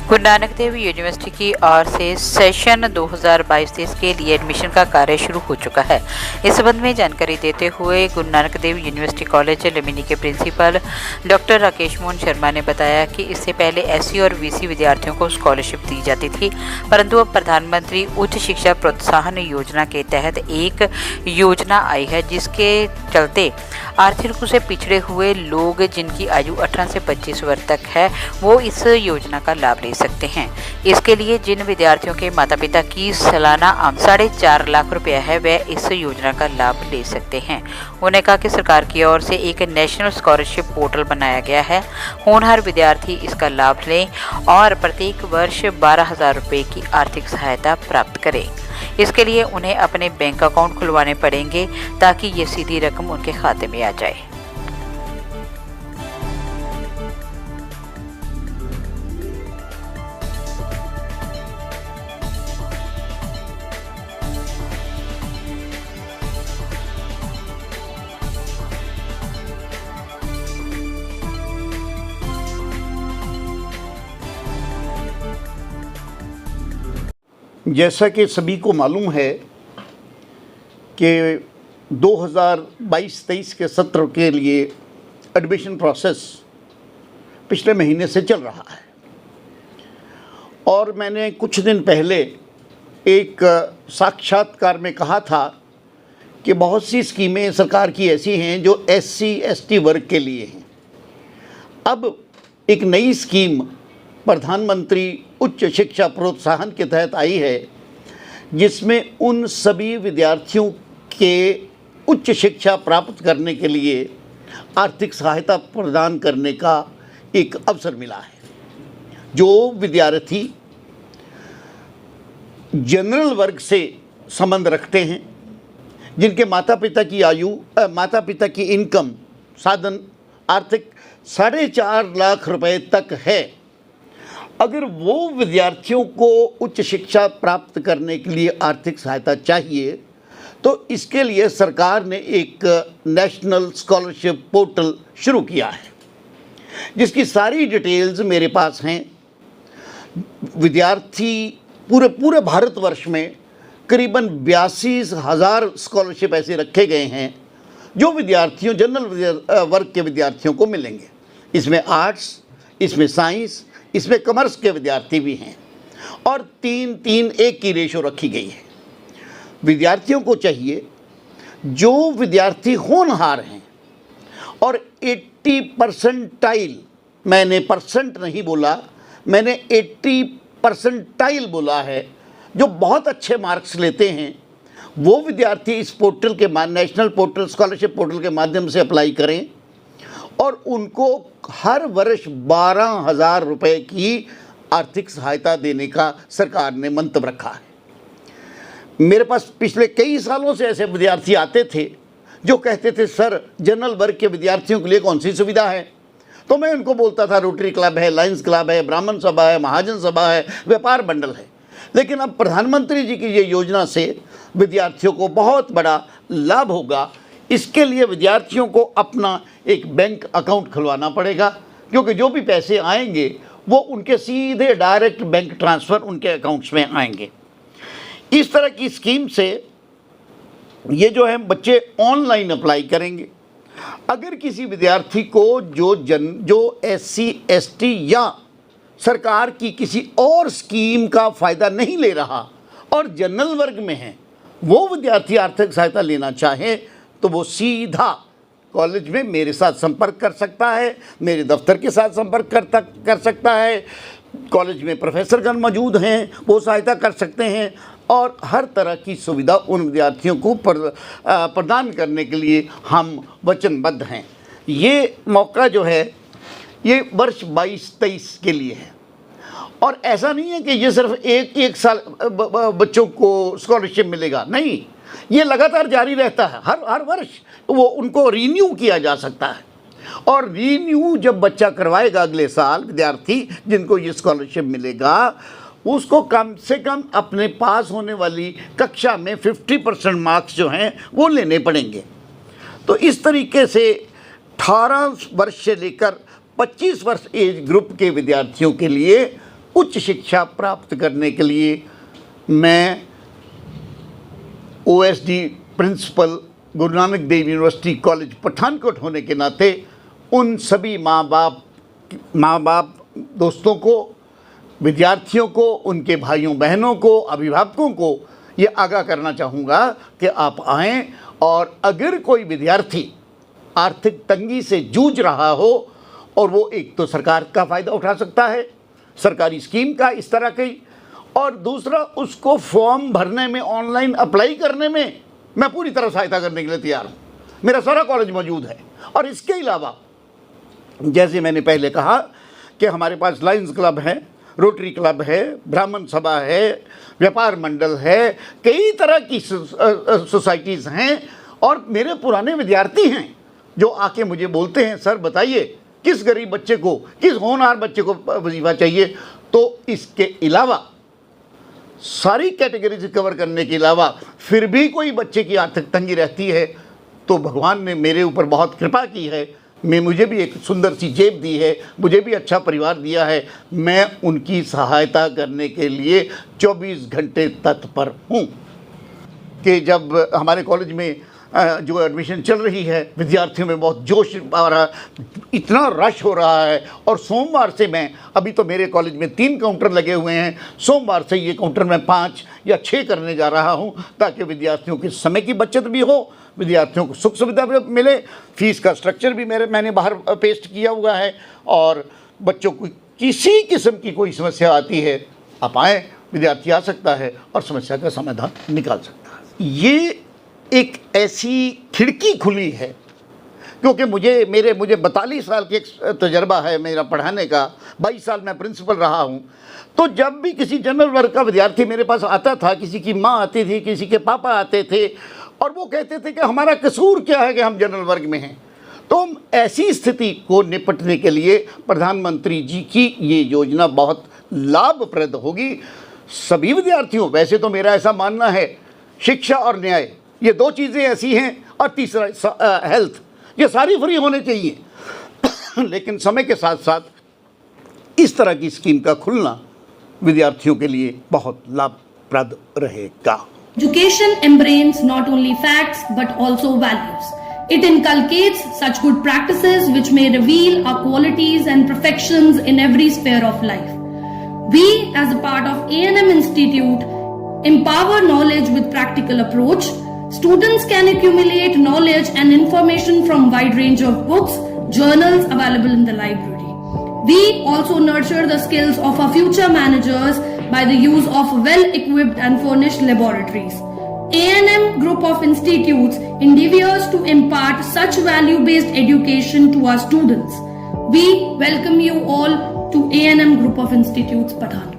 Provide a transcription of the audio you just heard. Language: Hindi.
गुरु नानक देव यूनिवर्सिटी की ओर से सेशन 2022-23 के लिए एडमिशन का कार्य शुरू हो चुका है। इस संबंध में जानकारी देते हुए गुरु नानक देव यूनिवर्सिटी कॉलेज लुम्बिनी के प्रिंसिपल डॉक्टर राकेश मोहन शर्मा ने बताया कि इससे पहले एससी और वीसी विद्यार्थियों को स्कॉलरशिप दी जाती थी, परंतु अब प्रधानमंत्री उच्च शिक्षा प्रोत्साहन योजना के तहत एक योजना आई है, जिसके चलते आर्थिक रूप से पिछड़े हुए लोग जिनकी आयु 18 से 25 वर्ष तक है वो इस योजना का लाभ ले सकते हैं। इसके लिए जिन विद्यार्थियों के माता पिता की सालाना आमदनी 4.5 लाख रुपया है वे इस योजना का लाभ ले सकते हैं। उन्होंने कहा कि सरकार की ओर से एक नेशनल स्कॉलरशिप पोर्टल बनाया गया है। होनहार विद्यार्थी इसका लाभ लें और प्रत्येक वर्ष 12,000 रुपये की आर्थिक सहायता प्राप्त करें। इसके लिए उन्हें अपने बैंक अकाउंट खुलवाने पड़ेंगे ताकि ये सीधी रकम उनके खाते में आ जाए। जैसा कि सभी को मालूम है कि 2022-23 के सत्र के लिए एडमिशन प्रोसेस पिछले महीने से चल रहा है और मैंने कुछ दिन पहले एक साक्षात्कार में कहा था कि बहुत सी स्कीमें सरकार की ऐसी हैं जो SC/ST वर्ग के लिए हैं। अब एक नई स्कीम प्रधानमंत्री उच्च शिक्षा प्रोत्साहन के तहत आई है, जिसमें उन सभी विद्यार्थियों के उच्च शिक्षा प्राप्त करने के लिए आर्थिक सहायता प्रदान करने का एक अवसर मिला है। जो विद्यार्थी जनरल वर्ग से संबंध रखते हैं, जिनके माता पिता की इनकम साधन आर्थिक 4.5 लाख रुपए तक है, अगर वो विद्यार्थियों को उच्च शिक्षा प्राप्त करने के लिए आर्थिक सहायता चाहिए तो इसके लिए सरकार ने एक नेशनल स्कॉलरशिप पोर्टल शुरू किया है, जिसकी सारी डिटेल्स मेरे पास हैं। विद्यार्थी पूरे भारतवर्ष में करीबन 82,000 स्कॉलरशिप ऐसे रखे गए हैं जो विद्यार्थियों जनरल वर्ग के विद्यार्थियों को मिलेंगे। इसमें आर्ट्स, इसमें साइंस, इसमें कॉमर्स के विद्यार्थी भी हैं और 3-3-1 की रेशो रखी गई है। विद्यार्थियों को चाहिए, जो विद्यार्थी होनहार हैं और 80 परसेंटाइल, मैंने परसेंट नहीं बोला, मैंने 80 परसेंटाइल बोला है, जो बहुत अच्छे मार्क्स लेते हैं, वो विद्यार्थी इस पोर्टल के नेशनल पोर्टल स्कॉलरशिप पोर्टल के माध्यम से अप्लाई करें और उनको हर वर्ष 12,000 रुपये की आर्थिक सहायता देने का सरकार ने मंतव्य रखा है। मेरे पास पिछले कई सालों से ऐसे विद्यार्थी आते थे जो कहते थे, सर जनरल वर्ग के विद्यार्थियों के लिए कौन सी सुविधा है? तो मैं उनको बोलता था, रोटरी क्लब है, लायंस क्लब है, ब्राह्मण सभा है, महाजन सभा है, व्यापार मंडल है। लेकिन अब प्रधानमंत्री जी की ये योजना से विद्यार्थियों को बहुत बड़ा लाभ होगा। इसके लिए विद्यार्थियों को अपना एक बैंक अकाउंट खुलवाना पड़ेगा, क्योंकि जो भी पैसे आएंगे वो उनके सीधे डायरेक्ट बैंक ट्रांसफ़र उनके अकाउंट्स में आएंगे। इस तरह की स्कीम से ये जो है बच्चे ऑनलाइन अप्लाई करेंगे। अगर किसी विद्यार्थी को जो SC/ST या सरकार की किसी और स्कीम का फ़ायदा नहीं ले रहा और जनरल वर्ग में है, वो विद्यार्थी आर्थिक सहायता लेना चाहे तो वो सीधा कॉलेज में मेरे साथ संपर्क कर सकता है, मेरे दफ्तर के साथ संपर्क कर सकता है। कॉलेज में प्रोफेसरगण मौजूद हैं, वो सहायता कर सकते हैं और हर तरह की सुविधा उन विद्यार्थियों को प्रदान करने के लिए हम वचनबद्ध हैं। ये मौका जो है ये वर्ष 22-23 के लिए है और ऐसा नहीं है कि ये सिर्फ एक साल बच्चों को स्कॉलरशिप मिलेगा, नहीं, ये लगातार जारी रहता है। हर वर्ष वो उनको रीन्यू किया जा सकता है और रीन्यू जब बच्चा करवाएगा अगले साल, विद्यार्थी जिनको ये स्कॉलरशिप मिलेगा, उसको कम से कम अपने पास होने वाली कक्षा में 50% मार्क्स जो हैं वो लेने पड़ेंगे। तो इस तरीके से 18 वर्ष से लेकर 25 वर्ष एज ग्रुप के विद्यार्थियों के लिए उच्च शिक्षा प्राप्त करने के लिए मैं OSD principal Guru Nanak Dev university college Pathankot होने के नाते उन सभी माँ बाप दोस्तों को, विद्यार्थियों को, उनके भाइयों बहनों को, अभिभावकों को ये आगाह करना चाहूँगा कि आप आएँ और अगर कोई विद्यार्थी आर्थिक तंगी से जूझ रहा हो और वो एक तो सरकार का फ़ायदा उठा सकता है, सरकारी स्कीम का इस तरह की, और दूसरा उसको फॉर्म भरने में, ऑनलाइन अप्लाई करने में मैं पूरी तरह सहायता करने के लिए तैयार हूँ। मेरा सारा कॉलेज मौजूद है। और इसके अलावा जैसे मैंने पहले कहा कि हमारे पास लायंस क्लब है, रोटरी क्लब है, ब्राह्मण सभा है, व्यापार मंडल है, कई तरह की सोसाइटीज़ हैं और मेरे पुराने विद्यार्थी हैं जो आके मुझे बोलते हैं, सर बताइए किस गरीब बच्चे को, किस होनहार बच्चे को वजीफा चाहिए। तो इसके अलावा सारी कैटेगरी से कवर करने के अलावा फिर भी कोई बच्चे की आर्थिक तंगी रहती है तो भगवान ने मेरे ऊपर बहुत कृपा की है, मुझे भी एक सुंदर सी जेब दी है, मुझे भी अच्छा परिवार दिया है, मैं उनकी सहायता करने के लिए 24 घंटे तत्पर हूँ। कि जब हमारे कॉलेज में जो एडमिशन चल रही है, विद्यार्थियों में बहुत जोश आ रहा है, इतना रश हो रहा है, और सोमवार से मैं, अभी तो मेरे कॉलेज में 3 काउंटर लगे हुए हैं, सोमवार से ये काउंटर मैं 5 या 6 करने जा रहा हूँ ताकि विद्यार्थियों के समय की बचत भी हो, विद्यार्थियों को सुख सुविधा भी मिले। फीस का स्ट्रक्चर भी मैंने बाहर पेस्ट किया हुआ है, और बच्चों को किसी किस्म की कोई समस्या आती है, आप आएँ, विद्यार्थी आ सकता है और समस्या का समाधान निकाल सकता है। ये एक ऐसी खिड़की खुली है क्योंकि मुझे 42 साल की एक तजर्बा है मेरा पढ़ाने का, 22 साल मैं प्रिंसिपल रहा हूँ। तो जब भी किसी जनरल वर्ग का विद्यार्थी मेरे पास आता था, किसी की माँ आती थी, किसी के पापा आते थे, और वो कहते थे कि हमारा कसूर क्या है कि हम जनरल वर्ग में हैं। तो हम ऐसी स्थिति को निपटने के लिए प्रधानमंत्री जी की ये योजना बहुत लाभप्रद होगी सभी विद्यार्थियों। वैसे तो मेरा ऐसा मानना है, शिक्षा और न्याय ये 2 चीज़ें ऐसी हैं, और तीसरा हेल्थ, ये सारी फ्री होने चाहिए लेकिन समय के साथ साथ इस तरह की स्कीम का खुलना विद्यार्थियों के लिए बहुत लाभप्रद रहेगा। Education embraces not only facts but also values. It inculcates such good practices which may reveal our qualities and perfections in every sphere of life. We, as a part of A&M Institute, empower knowledge with practical approach. Students can accumulate knowledge and information from wide range of books, journals available in the library. We also nurture the skills of our future managers by the use of well-equipped and furnished laboratories. A&M Group of Institutes endeavors to impart such value-based education to our students. We welcome you all to A&M Group of Institutes, Pathankot.